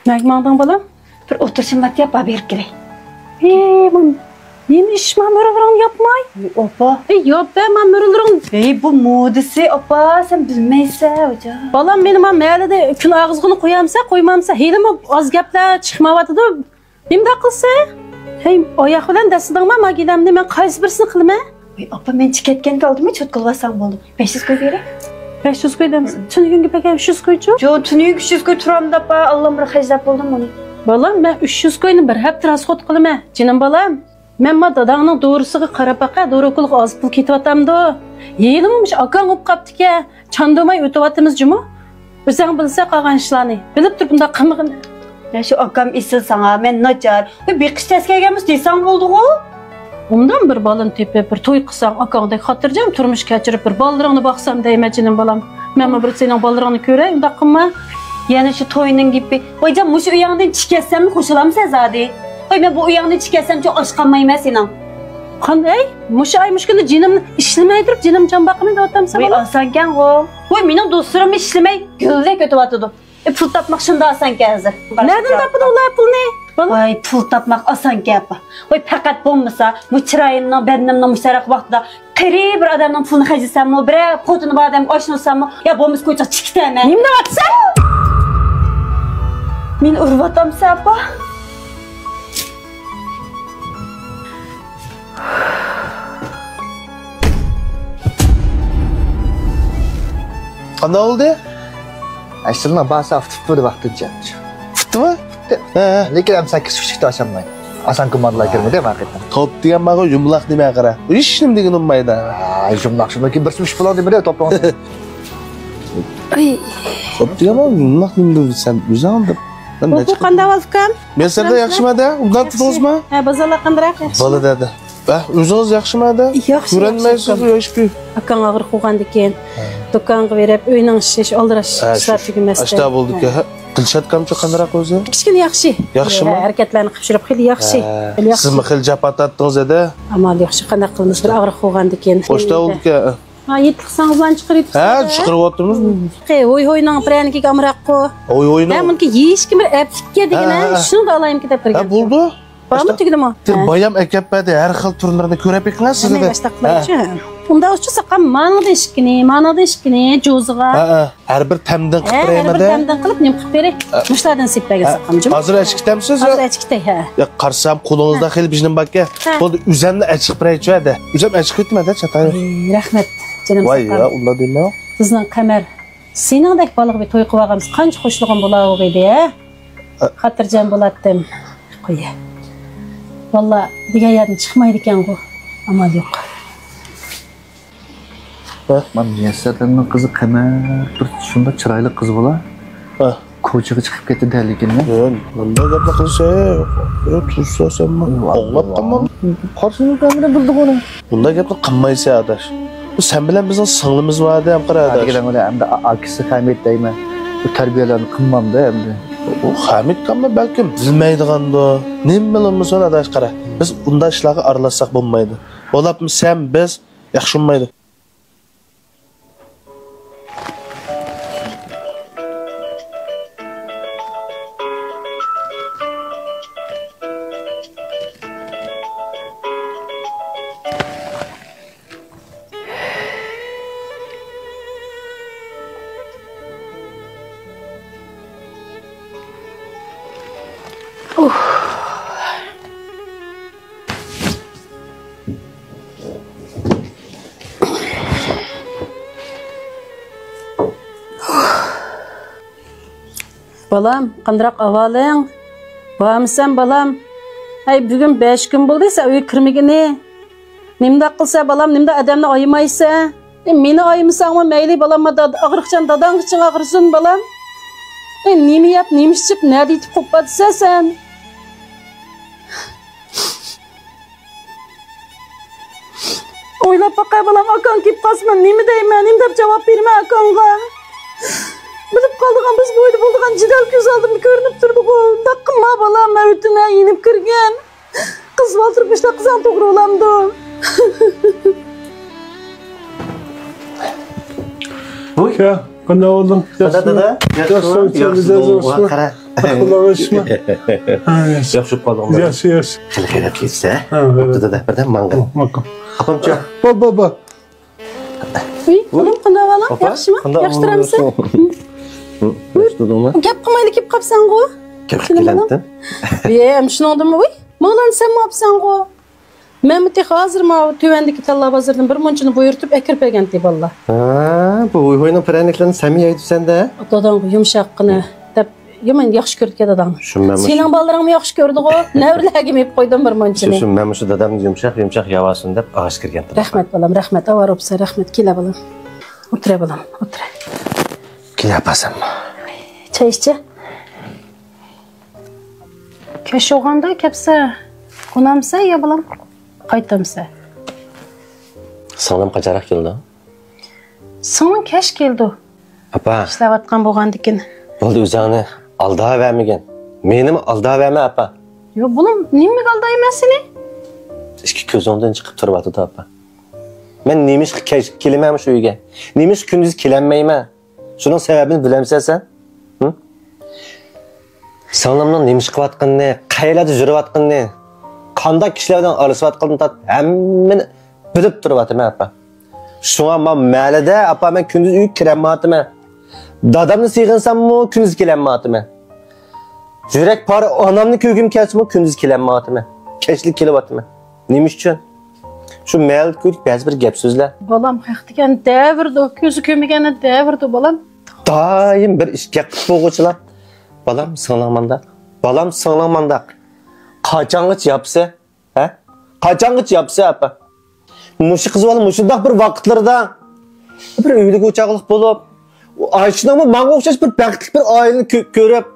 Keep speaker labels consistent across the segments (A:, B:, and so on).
A: Nagmandın balam?
B: Bir oturuşum var diye berip girey.
A: Man. Nemi iş mamırılırın yapmay?
B: Opa.
A: Yok be mamırılırın.
B: Bu modisi opa sen bilmeyse hoca.
A: Balam benim mahallede kün ağızgını koyamsa koymamsa heyli mi az gaplar çıkmavatıdı. Nemde kılsa? Hey ayak bilen desinden ma gilemde men qaysi birisini qilma?
B: Opa men chiketgan kaldım çot qilsam bo'ldi. 500 koy berey.
A: 500 koy demiz. Tunigunga paka 300 koychu?
B: Jo, tunig 300 koy turam da pa Allohim bir hajlab boldim buni.
A: Balam men 300 koyni bir hafta rasxot qilma. Jinim balam. Men ma dadangning doğrusiga qarab baqa, doğruqulq az pul ketyaptamdi. Yelimmiş akang op qaptike. Chandomay o'tyapmiz jumi. O'zing bilsa qolgan ishlarni. Bilib tur bunda qimig'ini.
B: Ya şu akam isil sana men nacar. Bir qish taskelganmiz desang bo'ldi-ku.
A: Ondan bir balın tepip bir to'y qilsang akangdek xotirjam turmush kechirib bir balalarni boqsam deyman jinim balam. Men bir sening balalarni ko'ray, unda qilma.
B: Yani şu toyunun gibi. Hocam muş uyandan çıkarsam mı koşulamsa zade? Oy ben bu uyandan çıkarsam çok aşqanmayman senin.
A: Qanday? Mush ay mushkunda jinim ishlamay turib jinim jon boqmaydi otamsa.
B: Oy asankan o. Oy mening do'stlarim ishlamay güldek o'tyapti. Pul tapmak shunda asankan hozir.
A: Nereden topdi ular pulni?
B: Oy pul tapmak asan gap. Oy faqat bo'lmasa, bu chirayimning, badnimning musharraq vaqtida qari bir odamning pulini xajlasammi, bir qotini bir odamga oshnosammi, ya bo'lmasa ko'cha chiqitaman.
A: Nima deyapsan?
B: Men urvatamsa apa?
C: Qanday oldu?
D: Aslında bahsa tutmadı vaqtincha.
C: Tutdimi?
D: Lekin ham 8:30da ocholmaydi. Asan komandalar kirmadi marketdan.
C: Top degan maga yumloq demay qara. Hech nim degan unmaydi.
D: Yumloq shundan keyin bir sush bilan demadi to'planib.
C: Top degan maga yumloq nimdi sen o'zing olib.
A: Bu qanday valkam?
C: Men senda yaxshimada? Undan tutdingizmi?
A: Ha, bozorlar qandaroq yaxshi.
C: Bola dedi. O'zingiz yaxshimada?
A: Yaxshi.
C: Ko'rinmaysiz yoshku.
A: Akang og'ir qo'ygan ekan. Do'konga berib, uyning ishish, oldirash ishlar tugamasdan.
C: Ashta bo'ldi-ku. Qilshatkamchi qandaroq o'zi?
A: Kichkina yaxshi.
C: Yaxshimi?
A: Harakatlarni qilib shirib xil yaxshi.
C: Sizmi xil japat atdingiz edi?
A: Amal yaxshi qanday qilamiz bir og'ir qo'ygan ekan.
C: Qo'shta bo'ldi-ku.
A: Ha, yetqizsangiz bilan chiqarib.
C: Ha, chiqaryapmiz.
A: O'y-o'yning pranikiga amroqqa.
C: O'y-o'yning.
A: Ha, buniki yeyishga bir aptikka degani, shuni da olayim ketib turgan.
C: Ha, bo'ldi.
A: Bormi tugdimi?
C: Bayam akapadi har xil turlarini ko'rib eqilasiz sizda.
A: Men boshlaqlarchi. Unda o'sha saqam ma'noda ishkini, jo'zig'a.
C: Ha, har bir tamdan qilib beraymi-da?
A: Har bir tamdan qilib nim qilib beray. Mushlardan seppaga saqamchi.
C: Hozir achikdamsiz?
A: Hozir achikday, ha.
C: Ya qarsam qo'lingizda xil bijnim bakka. Bo'ldi, uzamni achib beraychi-da. Uzam achib ketmadi, chatay.
A: Rahmat, jinim
C: Voy,
A: saqam.
C: ya, unda dema.
A: Sizning qamar. Seningdek baliq bir to'y qilib olganmiz. Qancha xushlig'im bo'lar edi-ya. Xotirjam bo'latdim. Qo'y. Valla degan yerdan chiqmaydi ekan bu. Amal yo'q.
D: Bak, men Yasirning qizi Qamar bir shunda chiroyli qiz bo'lar.
C: Ha,
D: ko'chaga chiqib ketdi lekin.
C: Bunday gapni qilsa, yo tursasanmi? O'g'lab qolmam.
D: Qarsini qamira bildi buni.
C: Bunday gapni qilmaysa adash. Bu sen bilan bizning singlimiz bor-da, ham qara adash.
D: Degan o'yla hamda akisi Hamid deyman. Bu tarbiyalarni qilmamda endi.
C: O Hamid qamma balkim bilmaydiganda. Nima bilamisan adash qara. Biz bunday ishlarga aralashsak bo'lmaydi. Bo'lapmi sen biz yaxshi bo'lmaydi.
A: Balam, qandaroq ahvoling? Bormisan balam? Ay, bugun 5 kun bo'ldiysa, uy kirmagini. Nimda qilsa balam, nimda odamni oymaysa? Meni oymasangmi mayli balam, og'riqchan dadang uchun og'irsin balam. Nima yap, nima ichib, nima deyib qo'patsa sen? O'ylab baqay balam, akang kelib qolsin, nima deyman, nima deb javob berma akangga. Bilib qoldigan biz bo'yda bo'ldigan jidal ko'z oldimda ko'rinib turdi-ku. Daqqa balam, o'tuna yinib kirgan. Qiz o'ltirib ishda qizam to'g'ri olamdi.
C: Bu?
E: Ya, qanday olding?
C: Dada.
E: Yaxshi,
C: Qara.
E: Quloq eshitma.
C: Yaxshi qoldim.
E: Yaxshi.
C: Xil xayrat ketsa.
E: Ha,
C: Dada, birdan manga.
E: Maqam.
C: Apamcha.
E: Baba.
A: Uy, oğlum qanday ahvoling? Yaxshimi? Yaxshiramsan?
C: Buyur.
A: Gap qilmaylik kelib qolibsan-ku.
C: Kelibdi.
A: Shuningdimi, uy? Mo'lan sen mi yapsan-ku? Men bu hozir ma tuvandagi talla bozordan bir munchini buyurtib akirpagan deb Allah.
C: Ha, bu uyning praniklarini sen mi yeydisan-da?
A: Dadam yumshaqqina deb yomon yaxshi ko'rdi dadam. Sening bolalaringni yaxshi ko'rdi-ku. Navrilarga mep qo'ydim bir munchini.
C: Men shu dadamni yumshoq yavasin deb og'ish kirgan.
A: Rahmat bolam, rahmat. Avar o'psa, rahmat. Kela bolam. O'tira bolam, o'tira.
C: Kelyapsan.
A: Choy ichchi. Kesh o'g'anda kelsa, qonamsa ya bolam. Qaytamsa.
C: Singlim qachonroq keldi?
A: So'ng kesh keldi.
C: Apa.
A: Ishlayotgan bo'lgandikin.
C: Bo'ldi o'zingni aldavermagan. Menimi aldaverma apa.
A: Yo, bolam, nimaga aldayman seni?
C: Ikki ko'zimdan chiqib turibdi apa. Men nemish kelmayman shu uyga. Nemish kunduz kelanmayman. Shuning sababini bilamsan sen? Singlimning nemish qilayotganini, qayerlarda yurayotganini, qanday kishilardan aralashayotganini hammani bilib turibman apa. Shunga men malida apa men kunduz uyga kirmayapman. Dadamni sig'insam-mu kunduz kelanmayapman. Yurak pari onamni ko'gim kelsa-mu kunduz kelanmayapman. Kechlik kelyapman. Nima uchun? Shu mal ko'rik ba'zi bir gap so'zlar.
A: Bolam haqiqatan davrda, ko'zi ko'magani davrda bolam.
C: Doim bir ishga qilib bo'g'uchilar. Balam singlamanda. Balam singlamanda. Qachongacha yapsa? Ha? Qachongacha yapsa apa? Mushi qiz bola mushundaq bir vaqtlarda bir uylik o'chaqliq bo'lib, Ayshunami menga o'xshash bir baxtli bir oilani ko'rib,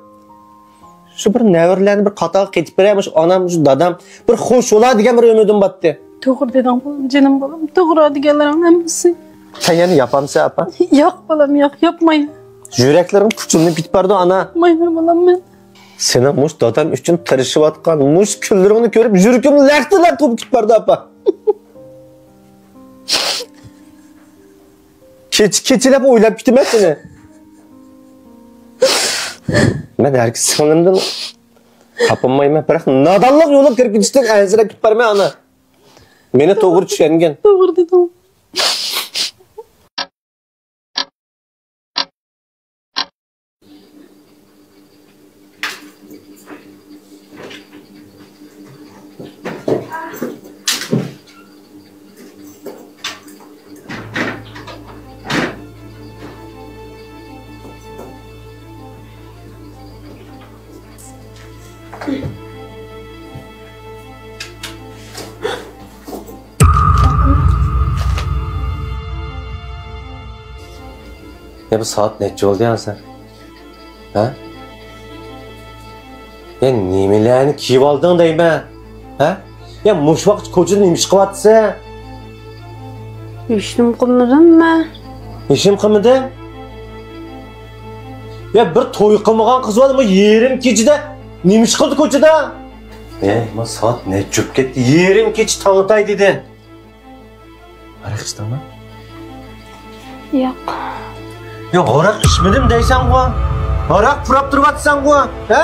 C: shu bir navrlarni bir qatoq ketib beramish, onam, shu dadam bir xush bo'lar degan bir umidim botdi.
A: To'g'ri deding bolam, jinim bolam. To'g'ri deganlaring hammasi.
C: Sen yani yapamsa apa?
A: Yo'q bolam, yo'q, yapmayman.
C: Yüreklerim kuchimni bitib bardi ana.
A: Yapmayman bolam men.
C: Senin mush dadam uchun tirishayotgan mush kunlaringni ko'rib yuragim laqtilab to'p ketib bardi apa. Keçilab o'ylab ketaman seni. Men herkes singlimdan topolmayman, biroq nodonlik yo'lga kirib ketishdan ansirab ketib barman ana. Meni to'g'ri tushungan.
A: To'g'ri dedim.
C: Ya bu saat neçe oldu ya sen? Ha? Ya nimelerni kiyip aldın deyme? Ha? Ya muş vaqt ko'chada nima ish qilyapsan?
A: Ishim qilmadim men.
C: İşim qilmading? Ya bir to'y qilmagan qiz bola yerim kechida nima ish qildi ko'chada? Ma soat necha bo'lib ketdi? Yerim kech tongtay dedi. Aroq ichdingmi?
A: Yo'q.
C: Ya aroq ichmadim deysan-ku. Aroq purab turibsan-ku, ha?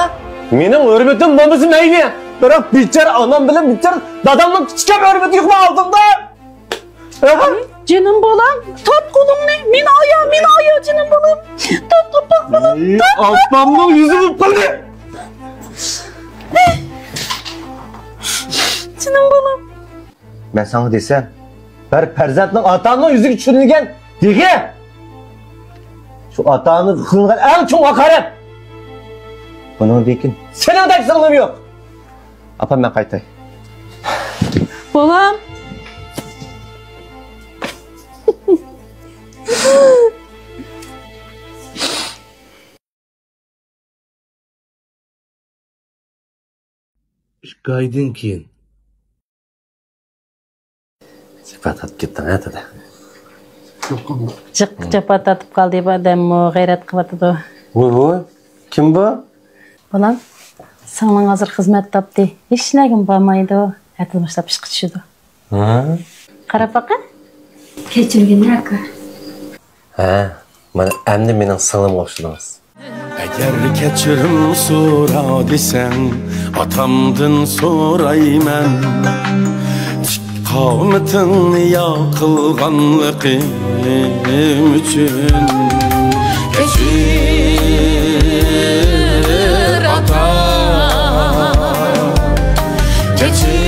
C: Mening hurmatim bo'lmasa mayli. Biroq bichar onam bilan bichar dadamning kichkina hurmati yo'qmi oldimda? Ha?
A: Jinim bolam, tut qo'limni. Men oyo jinim bolam. Tut qo'paq bolam.
C: Opamning yuzi bo'lib qoldi.
A: Jinim bolam.
C: Men sana desam, bir farzandning otaning yuziga tushirilgan degi. Shu otani qilgan eng chong haqorat. Bundan keyin seningdek singlim yo'q. Apa men qaytay.
A: Bolam.
C: Gaydin keyin. Sifatat ketding aytadi.
A: Jiq chapat atib qoldi bu odam g'ayrat qilyapti.
C: Voy, kim bu?
A: Bolam, singling hozir xizmat topdi. Hech nagim bo'lmaydi. Ertadan boshlab ishga tushadi.
C: Ha?
A: Qarab baqa.
B: Kechirgin aka.
C: Ha, Mana endi mening singlim o'xshadingiz.
F: Eğer keçirim so'ra desang, atamdan so'rayman. Qomatingni yoqilganligim uchun. Kechir ata, kechir